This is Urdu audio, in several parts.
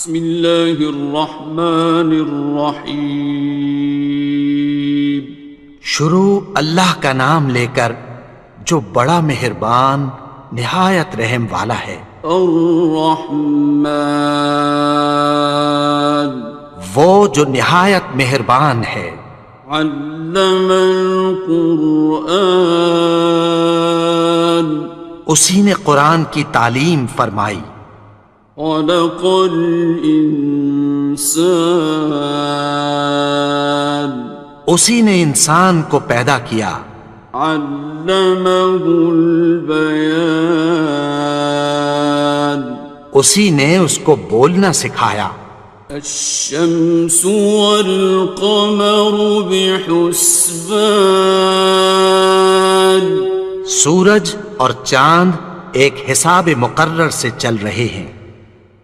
بسم اللہ الرحمن الرحیم۔ شروع اللہ کا نام لے کر جو بڑا مہربان نہایت رحم والا ہے۔ الرحمن، وہ جو نہایت مہربان ہے۔ علم القرآن، اسی نے قرآن کی تعلیم فرمائی۔ خلق الانسان، اسی نے انسان کو پیدا کیا۔ علمہ البیان، اسی نے اس کو بولنا سکھایا۔ الشمس والقمر بحسبان، سورج اور چاند ایک حساب مقرر سے چل رہے ہیں۔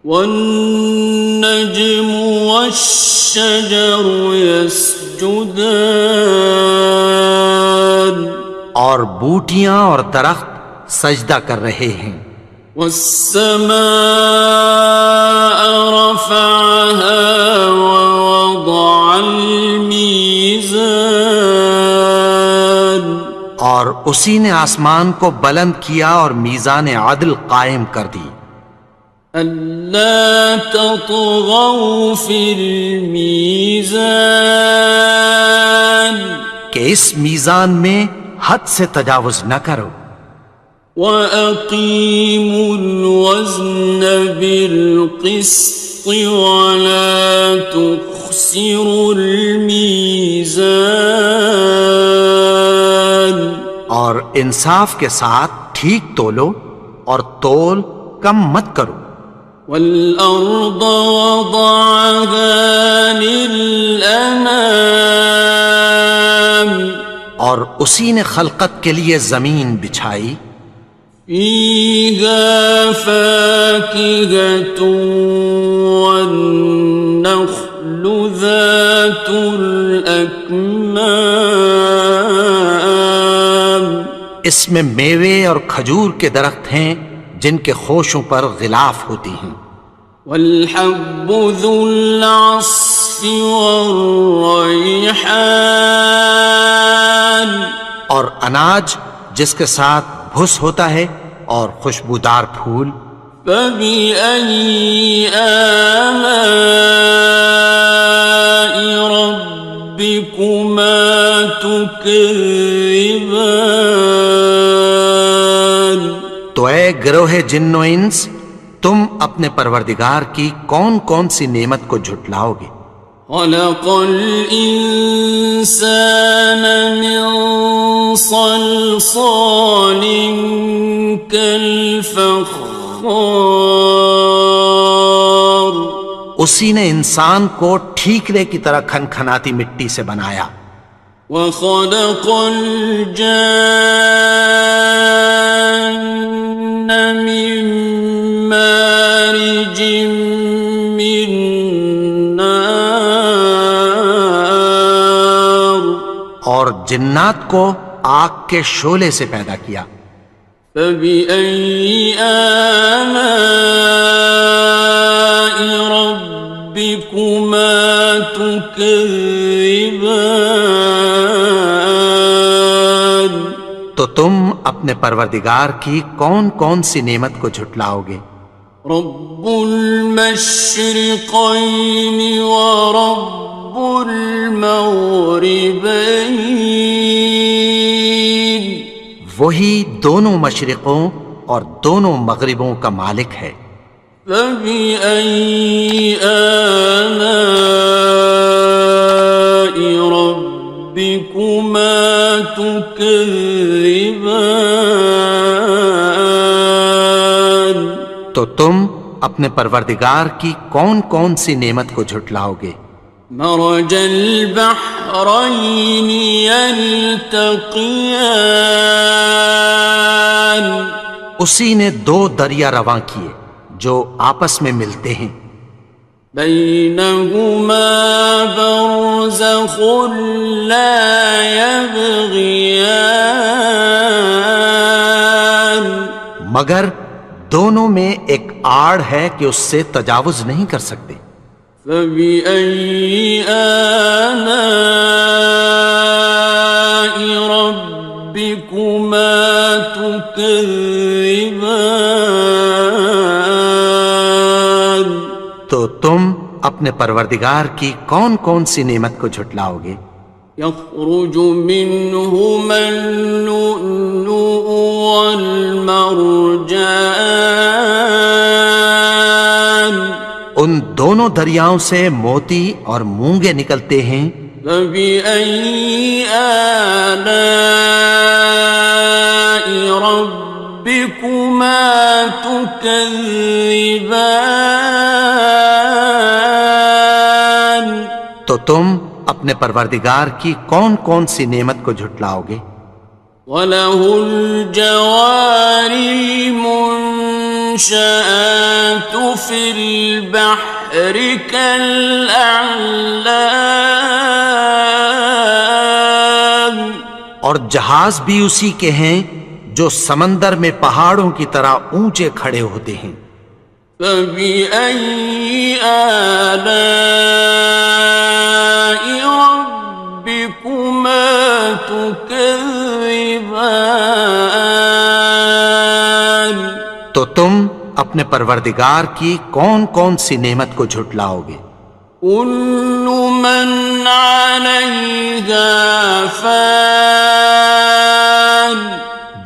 والنجم والشجر يسجدان، اور بوٹیاں اور درخت سجدہ کر رہے ہیں۔ والسماء رفعها ووضع الميزان، اور اسی نے آسمان کو بلند کیا اور میزان عدل قائم کر دی۔ ألا تطغوا في الميزان، کہ اس میزان میں حد سے تجاوز نہ کرو۔ وَأَقِيمُوا الْوَزْنَ بِالْقِسْطِ وَلَا تُخْسِرُوا الْمِيزَانَ، اور انصاف کے ساتھ ٹھیک تولو اور تول کم مت کرو۔ وَالْأَرْضَ وَضَعَهَا لِلْأَنَامِ، اور اسی نے خلقت کے لیے زمین بچھائی۔ فِيهَا فَاكِهَةٌ وَالنَّخْلُ ذَاتُ الْأَكْمَامِ، اس میں میوے اور کھجور کے درخت ہیں جن کے خوشوں پر غلاف ہوتی ہیں۔ وَالْحَبُّ ذُو الْعَصْفِ وَالرَّيْحَانِ، اور اناج جس کے ساتھ بھس ہوتا ہے اور خوشبودار پھول۔ فَبِأَيِّ آلَاءِ رَبِّكُمَا تُكَذِّبَانِ، تو اے گروہ جن و انس، تم اپنے پروردگار کی کون کون سی نعمت کو جھٹلاؤ گے؟ خَلَقَ الْإِنسَانَ مِنْ صَلْصَالٍ كَالْفَخَّارِ، اسی نے انسان کو ٹھیکرے کی طرح کھنکھناتی مٹی سے بنایا۔ وَخَلَقَ الْجَانَّ مِن مَّارِجٍ مِّن نَّارٍ، اور جنات کو آگ کے شعلے سے پیدا کیا۔ فَبِأَيِّ آلَاءِ رَبِّكُمَا تُكَذِّبَانِ، تو تم اپنے پروردگار کی کون کون سی نعمت کو جھٹلاؤ گے؟ رب المشرقین ورب المغربین، وہی دونوں مشرقوں اور دونوں مغربوں کا مالک ہے۔ فَبِأَيِّ آلَاءِ رَبِّكُمَا تُكَذِّبَانِ، تو تم اپنے پروردگار کی کون کون سی نعمت کو جھٹلاؤ گے؟ مرج البحرین یلتقیان، اسی نے دو دریا رواں کیے جو آپس میں ملتے ہیں۔ بینہما برزخ لا یبغیان، مگر دونوں میں ایک آڑ ہے کہ اس سے تجاوز نہیں کر سکتے۔ فبأي آلاء ربكما تكذبان؟ تو تم اپنے پروردگار کی کون کون سی نعمت کو جھٹلاؤ گے؟ يخرج منهما اللؤلؤ والمرجان ان دونوں دریاؤں سے موتی اور مونگے نکلتے ہیں۔ فبأي آلاء ربكما تكذبان؟ تو تم اپنے پروردگار کی کون کون سی نعمت کو جھٹلاؤ گے؟ وَلَهُ الْجَوَارِ الْمُنشَآتُ فِي الْبَحْرِ كَالْأَعْلَامِ، اور جہاز بھی اسی کے ہیں جو سمندر میں پہاڑوں کی طرح اونچے کھڑے ہوتے ہیں۔ فَبِأَيِّ آلَاءِ رَبِّكُمَا تُكَذِّبَانِ؟ تو تم اپنے پروردگار کی کون کون سی نعمت کو جھٹلاؤ گے؟ كُلُّ مَنْ عَلَيْهَا فَانٍ،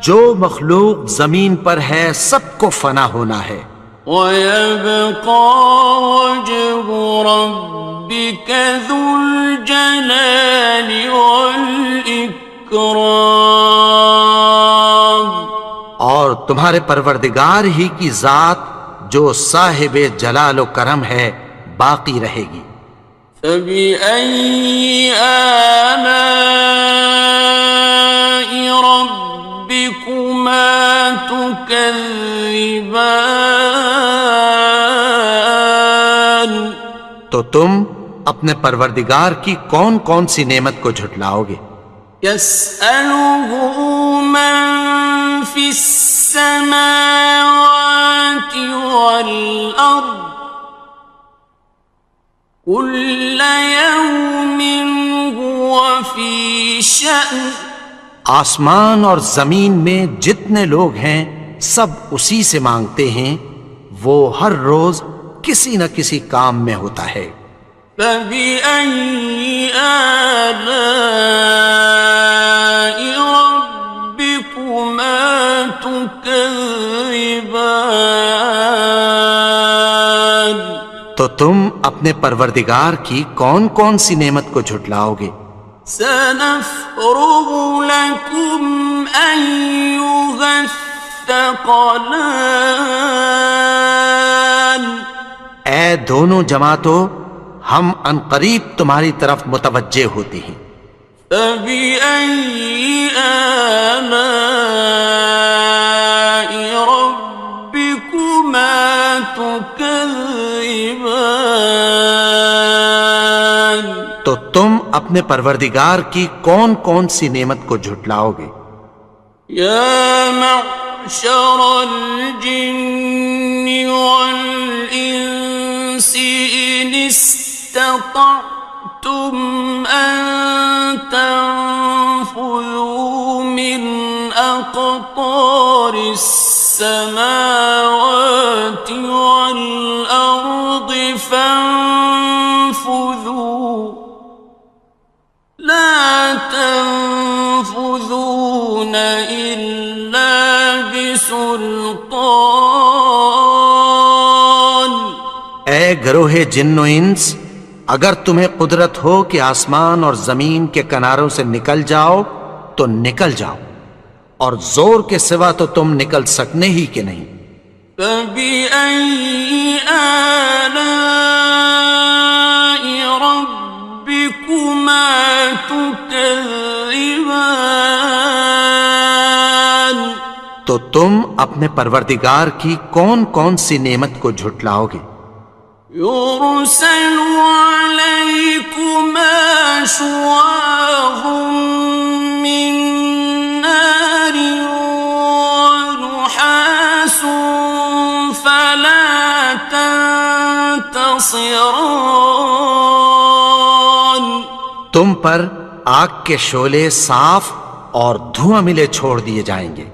جو مخلوق زمین پر ہے سب کو فنا ہونا ہے۔ وَيَبْقَى وَجْهُ رَبِّكَ ذُو الْجَلَالِ وَالْإِكْرَامِ، اور تمہارے پروردگار ہی کی ذات جو صاحب جلال و کرم ہے باقی رہے گی۔ فَبِأَيِّ آلَاءِ رَبِّكُمَا تُكَذِّبَانِ؟ تو تم اپنے پروردگار کی کون کون سی نعمت کو جھٹلاؤ گے؟ يَسْأَلُهُ مَن فِي السَّمَاوَاتِ وَالْأَرْضِ كُلَّ يَوْمٍ هُوَ فِي شَأْنٍ، آسمان اور زمین میں جتنے لوگ ہیں سب اسی سے مانگتے ہیں، وہ ہر روز کسی نہ کسی کام میں ہوتا ہے۔ فَبِأَيِّ آلَاءِ رَبِّكُمَا تُكَذِّبَانِ؟ تو تم اپنے پروردگار کی کون کون سی نعمت کو جھٹلاؤ گے؟ سَنَفْرُغُ لَكُمْ أَيُّهَ الثَّقَلَانِ؟ اے دونوں جماعتوں، ہم عنقریب تمہاری طرف متوجہ ہوتے ہیں۔ فَبِأَيِّ آلَاءِ رَبِّكُمَا تُكَذِّبَانِ؟ تو تم اپنے پروردگار کی کون کون سی نعمت کو جھٹلاؤ گے؟ يَا مَعْشَرَ الْجِنِّ وَالْإِنسِ إِنِ اسْتَطَعْتُمْ أَن تَنفُذُوا مِنْ أَقْطَارِ السَّمَاوَاتِ وَالْأَرْضِ فَانفُذُوا لَا تَنفُذُونَ إِلَّا بِسُلْطَانٍ۔ اے گروہ جن و انس، اگر تمہیں قدرت ہو کہ آسمان اور زمین کے کناروں سے نکل جاؤ تو نکل جاؤ، اور زور کے سوا تو تم نکل سکنے ہی کہ نہیں۔ فَبِأَيِّ آلَاءِ رَبِّكُمَا تُكَذِّبَانِ؟ تو تم اپنے پروردگار کی کون کون سی نعمت کو جھٹلاؤ گے؟ يُرْسَلُ عَلَيْكُمَا شُوَاظٌ مِّن نَّارٍ وَنُحَاسٌ خاصران. تم پر آگ کے شعلے صاف اور دھواں ملے چھوڑ دیے جائیں گے،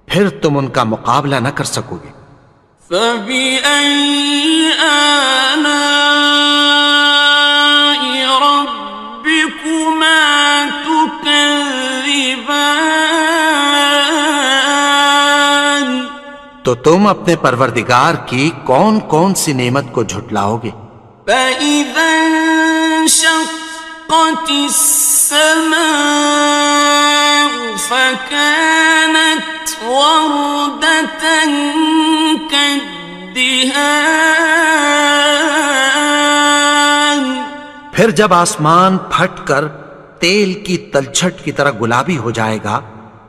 پھر تم ان کا مقابلہ نہ کر سکو گے۔ فبأي آلاء ربكما تكذبان. تو تم اپنے پروردگار کی کون کون سی نعمت کو جھٹلاؤ گے؟ فإذا انشقت السماء فكانت وردة كالدهان. پھر جب آسمان پھٹ کر تیل کی تلچھٹ کی طرح گلابی ہو جائے گا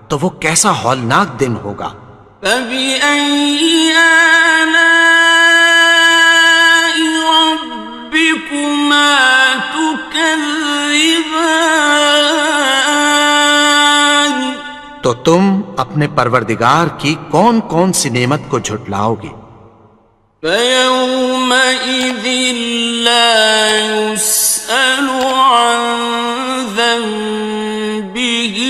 تو وہ کیسا ہولناک دن ہوگا۔ فبأي آلاء ربكما تكذبان. تو تم اپنے پروردگار کی کون کون سی نعمت کو جھٹلاؤ گے؟ فيومئذ لا يسأل عن ذنبه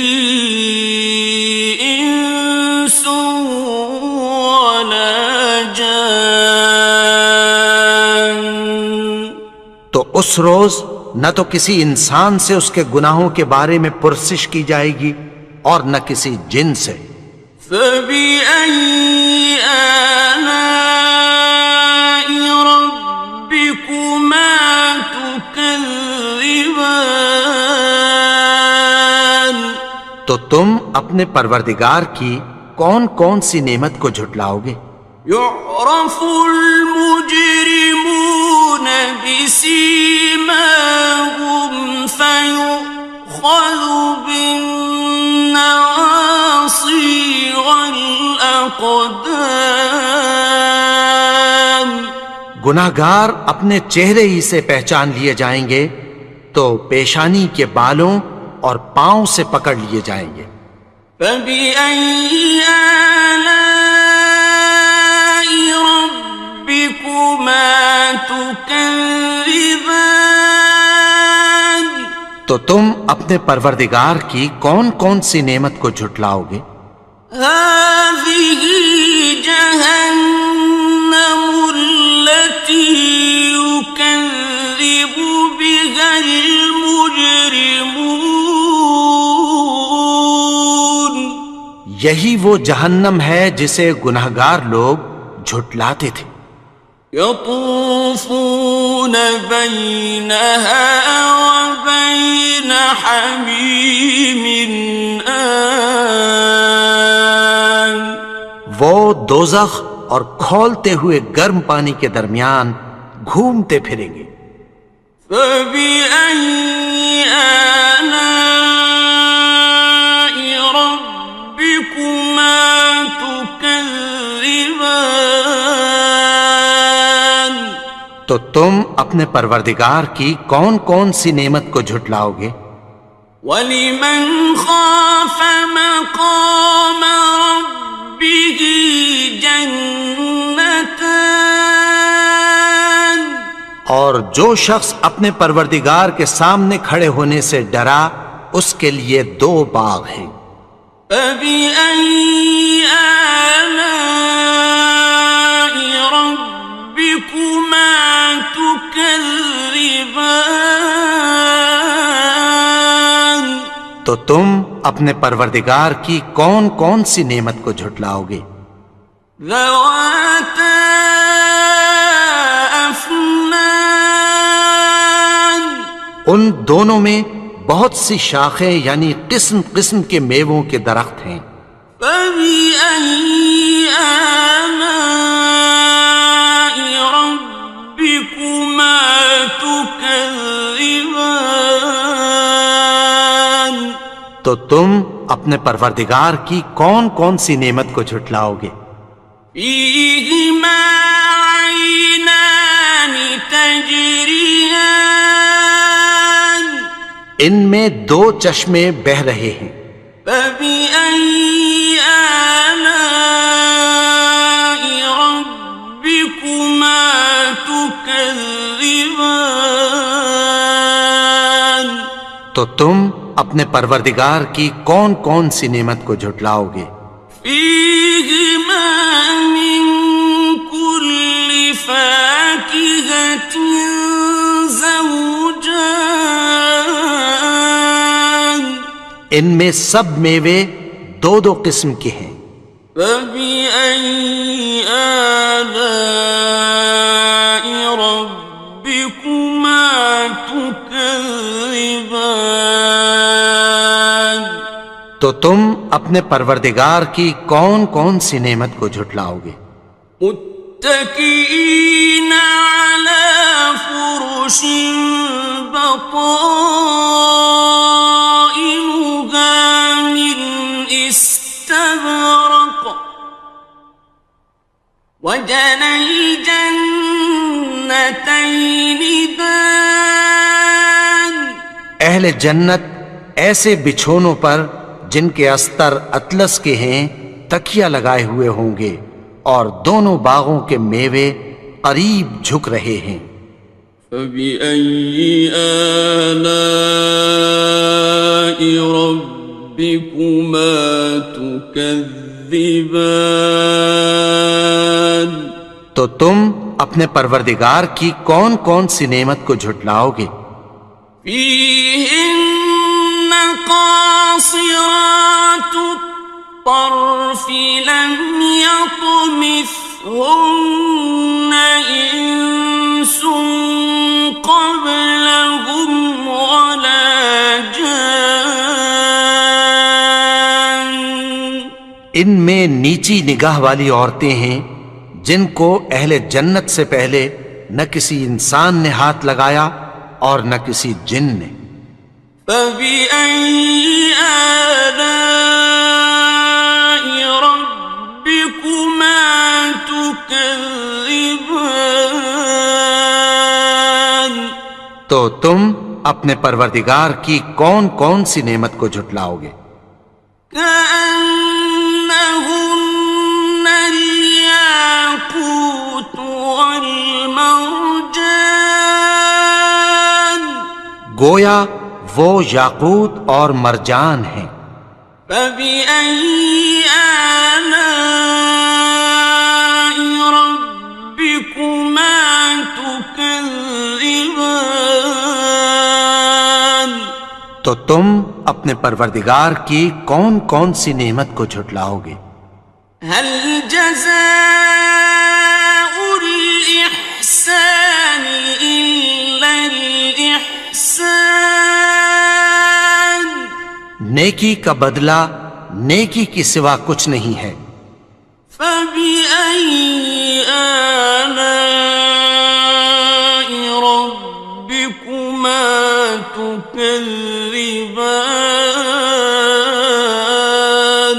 إنس ولا جان. تو اس روز نہ تو کسی انسان سے اس کے گناہوں کے بارے میں پرسش کی جائے گی اور نہ کسی جن سے۔ فبأي آلاء ربكما تكذبان. تو تم اپنے پروردگار کی کون کون سی نعمت کو جھٹلاؤ گے؟ يعرف المجرمون بسيماهم فيؤخذ بالنواصي والأقدام. گناہگار اپنے چہرے ہی سے پہچان لیے جائیں گے تو پیشانی کے بالوں اور پاؤں سے پکڑ لیے جائیں گے۔ فبأي آلاء ربكما تكذبان. تو تم اپنے پروردگار کی کون کون سی نعمت کو جھٹلاؤ گے؟ هذه جهنم التي يكذب بها المجرمون. یہی وہ جہنم ہے جسے گناہگار لوگ جھٹلاتے تھے۔ يطوفون بينها وبين حميم آن. وہ دوزخ اور کھولتے ہوئے گرم پانی کے درمیان گھومتے پھریں گے۔ فبأي آلاء ربكما تكذبان. تو تم اپنے پروردگار کی کون کون سی نعمت کو جھٹلاؤ گے؟ وَلِمَنْ خَافَ مَقَامَ رَبِّهِ جَنَّتَانِ. اور جو شخص اپنے پروردگار کے سامنے کھڑے ہونے سے ڈرا اس کے لیے دو باغ ہیں۔ فَبِأَيِّ آلَاءِ رَبِّكُمَا تُكَذِّبَانِ. تو تم اپنے پروردگار کی کون کون سی نعمت کو جھٹلاؤ گے؟ ذَوَاتَا أَفْنَانٍ. ان دونوں میں بہت سی شاخیں یعنی قسم قسم کے میووں کے درخت ہیں۔ فَبِأَيِّ آلَاءِ رَبِّكُمَا تُكَذِّبَانِ. تو تم اپنے پروردگار کی کون کون سی نعمت کو جھٹلاؤ گے؟ فِيهِمَا عَيْنَانِ تَجْرِيَانِ. ان میں دو چشمے بہہ رہے ہیں۔ فَبِأَيِّ آلَاءِ رَبِّكُمَا تُكَذِّبَانِ. تكذبان تو تم اپنے پروردگار کی کون کون سی نعمت کو جھٹلاؤ گے؟ فيهما من كل فاكهة زوجان ان میں سب میوے دو دو قسم کے ہیں۔ فبأي آلاء ربكما تكذبان تو تم اپنے پروردگار کی کون کون سی نعمت کو جھٹلاؤ گے؟ متكئين على فرش بطائنها من استبرق وجنى الجنتين دان اہل جنت ایسے بچھونوں پر جن کے استر اطلس کے ہیں تکیہ لگائے ہوئے ہوں گے، اور دونوں باغوں کے میوے قریب جھک رہے ہیں۔ فبأي آلاء ربكما تكذبان تو تم اپنے پروردگار کی کون کون سی نعمت کو جھٹلاؤ گے؟ فيهن قاصرات الطرف لم يطمثهن إنس قبلهم ولا جان ان میں نیچی نگاہ والی عورتیں ہیں جن کو اہل جنت سے پہلے نہ کسی انسان نے ہاتھ لگایا اور نہ کسی جن نے۔ فبأي آلاء ربكما تكذبان تو تم اپنے پروردگار کی کون کون سی نعمت کو جھٹلاؤ گے؟ كأنهن الياقوت والمرجان گویا وہ یاقوت اور مرجان ہیں۔ فبأي آلاء ربكما تكذبان تو تم اپنے پروردگار کی کون کون سی نعمت کو جھٹلاؤ گے؟ هل جزاء الإحسان إلا الإحسان نیکی کا بدلہ نیکی کی سوا کچھ نہیں ہے۔ فبأي آلاء ربكما تكذبان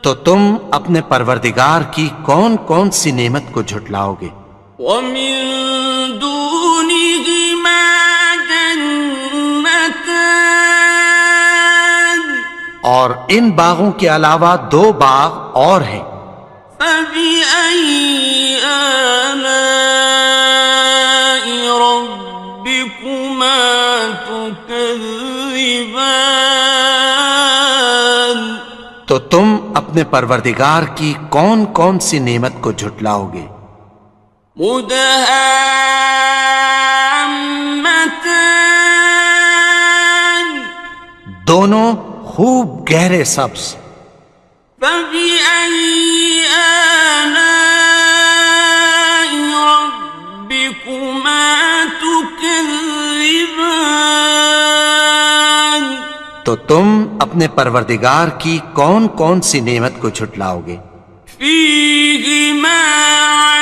تو تم اپنے پروردگار کی کون کون سی نعمت کو جھٹلاؤ گے؟ ومن دونهما جنتان اور ان باغوں کے علاوہ دو باغ اور ہیں۔ فبأي آلاء ربكما تكذبان تو تم اپنے پروردگار کی کون کون سی نعمت کو جھٹلاؤ گے؟ مدهامتان دونوں خوب گہرے سبز۔ فبأي آلاء ربكما تكذبان تو تم اپنے پروردگار کی کون کون سی نعمت کو جھٹلاؤ گے؟ فيهما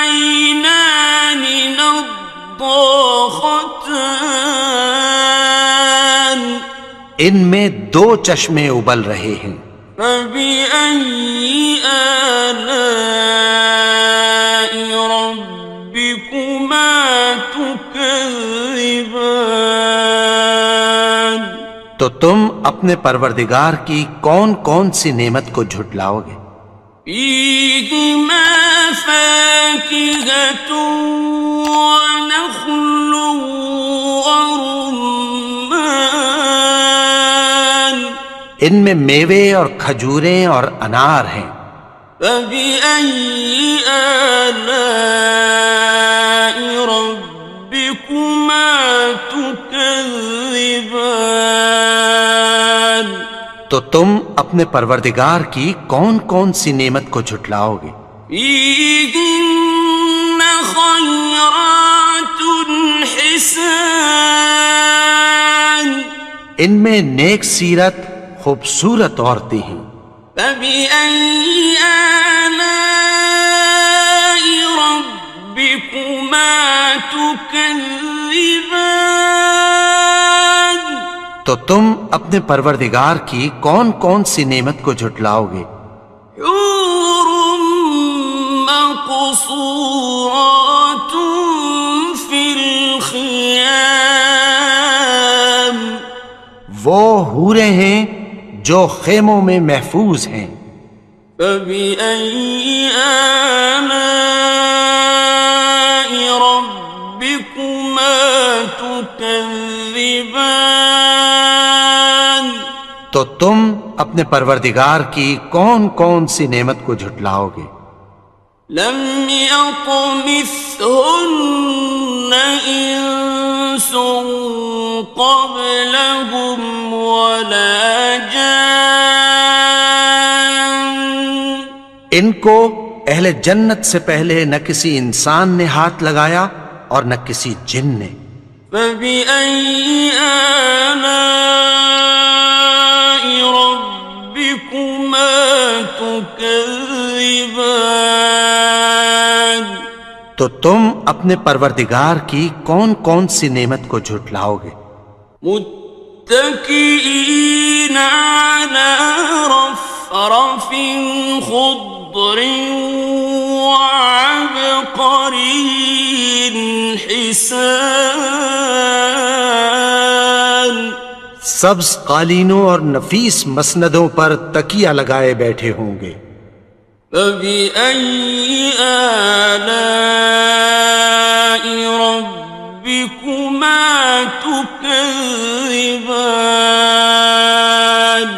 عينان نضاختان ان میں دو چشمے ابل رہے ہیں۔ فبأي آلاء ربكما تكذبان تو تم اپنے پروردگار کی کون کون سی نعمت کو جھٹلاؤ گے؟ فيهما فاكهة ونخل ورمان ان میں میوے اور کھجوریں اور انار ہیں. فبأي آلاء ربكما تكذبان تو تم اپنے پروردگار کی کون کون سی نعمت کو جھٹلاؤ گے؟ فيهن خيرات حسان ان میں نیک سیرت خوبصورت عورتیں ہیں. فبأي آلاء ربكما تكذبان تو تم اپنے پروردگار کی کون کون سی نعمت کو جھٹلاؤ گے؟ حور مقصورات في الخيام وہ حوریں ہیں جو خیموں میں محفوظ ہیں. فبأي آلاء ربكما تكذبان تو تم اپنے پروردگار کی کون کون سی نعمت کو جھٹلاؤ گے؟ لم يطمثهن إنس قبلهم ولا جان ان کو اہل جنت سے پہلے نہ کسی انسان نے ہاتھ لگایا اور نہ کسی جن نے. فبأي آلاء ربكما تكذبان تو تم اپنے پروردگار کی کون کون سی نعمت کو جھٹلاؤ گے؟ متكئين على رفرف خضر وعبقري حسان سبز قالینوں اور نفیس مسندوں پر تکیہ لگائے بیٹھے ہوں گے. فبأي آلاء ربكما تكذبان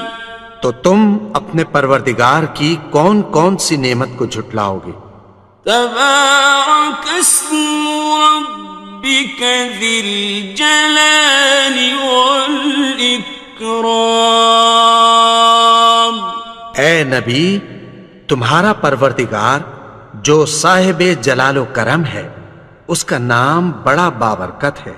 تو تم اپنے پروردگار کی کون کون سی نعمت کو جھٹلاؤ گے؟ تبارك اسم ربك ذي الجلال والإكرام اے نبی، تمہارا پروردگار جو صاحب جلال و کرم ہے، اس کا نام بڑا بابرکت ہے.